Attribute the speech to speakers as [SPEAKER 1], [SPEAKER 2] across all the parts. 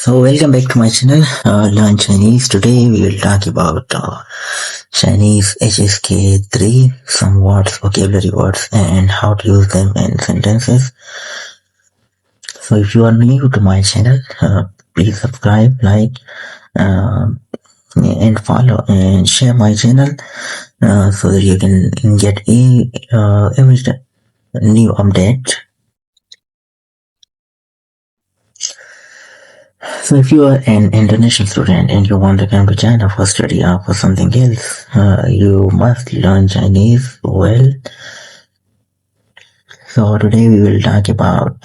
[SPEAKER 1] So welcome back to my channel, Learn Chinese. Today we will talk about Chinese HSK 3, some words, vocabulary words, and how to use them in sentences. So if you are new to my channel, please subscribe, like, and follow and share my channel so that you can get every new update. So if you are an international student and you want to come to China for study or for something else, you must learn Chinese well. So today we will talk about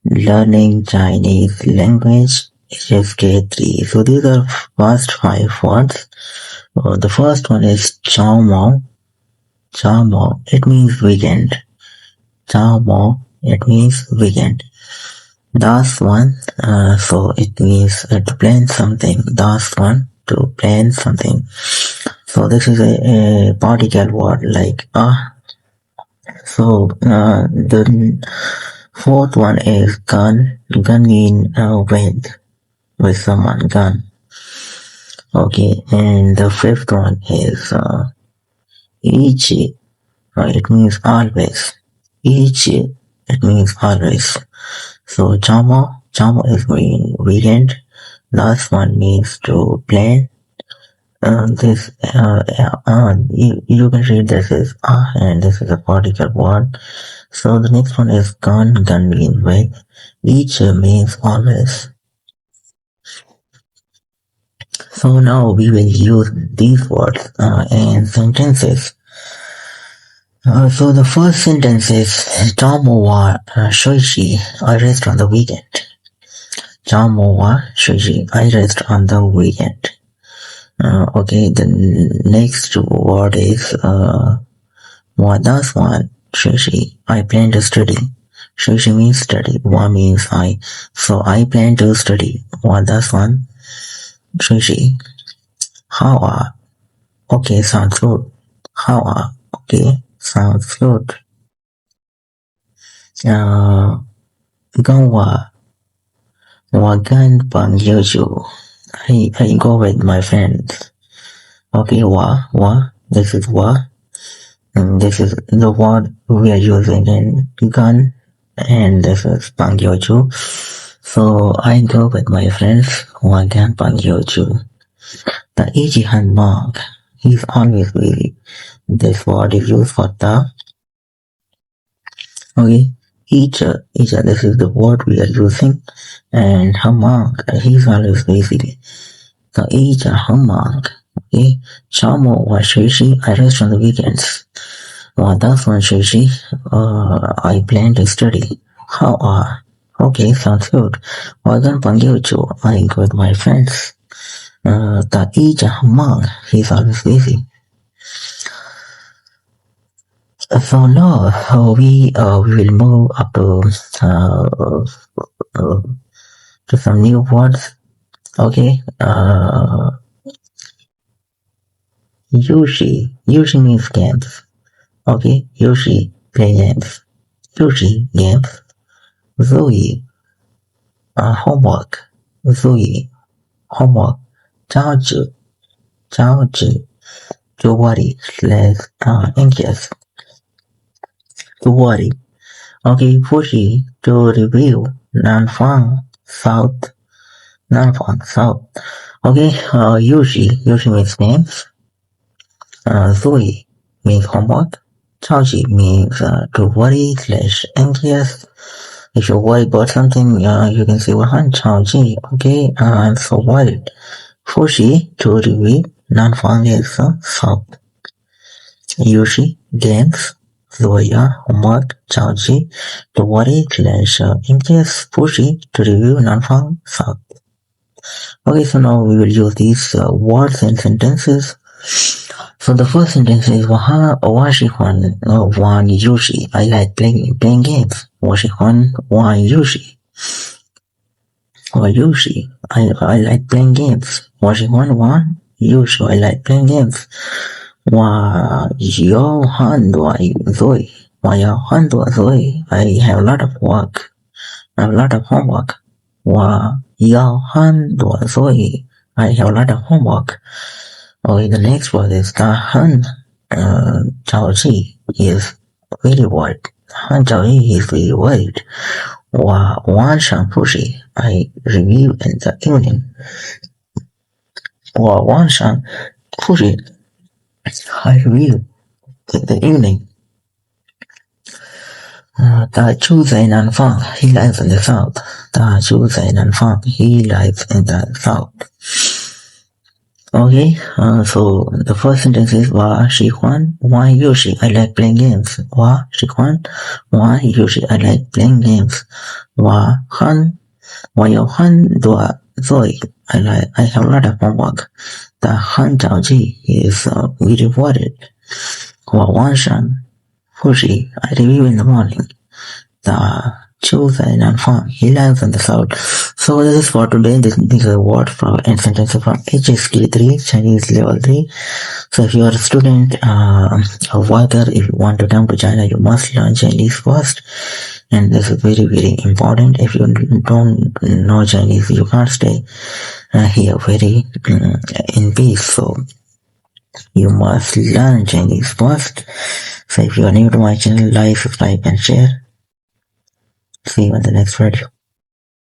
[SPEAKER 1] learning Chinese language HSK 3. So these are first 5 words. The first one is Chao Mo. Chao Mo, it means weekend. Chao Mo, it means weekend. Das one, so it means to plan something. Das one, to plan something. So this is a particle word like So the fourth one is gun. Gun mean with someone, gun. Okay, and the fifth one is ichi. It means always. Ichi, it means always. So Chamo is mean weekend. Last one means to plan. You can read this is and this is a particle word. So the next one is gun. Gun means with. Each means always. So now we will use these words in sentences. So the first sentence is 周末我休息 I rest on the weekend. 周末我休息 I rest on the weekend. Okay, the next word is 我打算学习 I plan to study. 学习 means study. 我 means I. So I plan to study. 我打算学习 How are? Okay, sounds good. How are? Okay, sounds good. 跟我跟朋友住 I go with my friends. Okay, 我 this is 我 and this is the word we are using in gun and this is 朋友住. So I go with my friends. 我跟朋友住 The Ichi Han Mark, he's always busy. This word is used for the. Okay, each, this is the word we are using. And Hamak, he's always busy. The each Hamak. Okay, Chamo wa Shishi, I rest on the weekends. Das one Shishi, I plan to study. How are? Okay, sounds good. Wagan Pangyochu, I go with my friends. The each Hamak, he's always busy. So now we will move up to some new words. Okay, Yushi means games. Okay, Yushi play games. Yushi games. Zoe homework. Zoe homework. 着急 to worry / anxious. To worry. Okay, Fushi to review. Nanfang South. Okay, Yushi means names. Zoe means homework. Chaoji means to worry / anxious. If you worry about something, you can say Wahan Chaoji. Okay, I'm so worried. Fushi to review. Nanfang is South. Yushi games. Zoya homework. Chaoji to worry / anxious. Fushi to review. Nanfang South. Okay, so now we will use these words and sentences. So the first sentence is 我喜欢玩游戏 I like playing games. 我喜欢玩游戏 I like playing games. 我喜欢玩游戏 I like playing games. 我有很多作业 I have a lot of work. I have a lot of homework. 我要很多，所以 I have a lot of homework. Okay, the next word is 他很着急 is very worried. 很着急 is very worried. 我晚上复习 I review in the evening. 我晚上复习 I review in the evening. 他住在南方 He lives in the south. 他住在南方 He lives in the south. Okay, so the first sentence is 我喜欢玩游戏 I like playing games. 我喜欢玩游戏 I like playing games. 我有很多作业 I have a lot of homework. 他很着急 is very worried. 我晚上复习 I review in the morning. 他住在南方 He lives in the south. So this is for today. This is a word from and sentences from HSK3 Chinese level 3. So if you are a student or worker, if you want to come to China, you must learn Chinese first. And this is very, very important. If you don't know Chinese, you can't stay here very in peace. So you must learn Chinese first. So if you are new to my channel, like, subscribe and share. See you in the next video.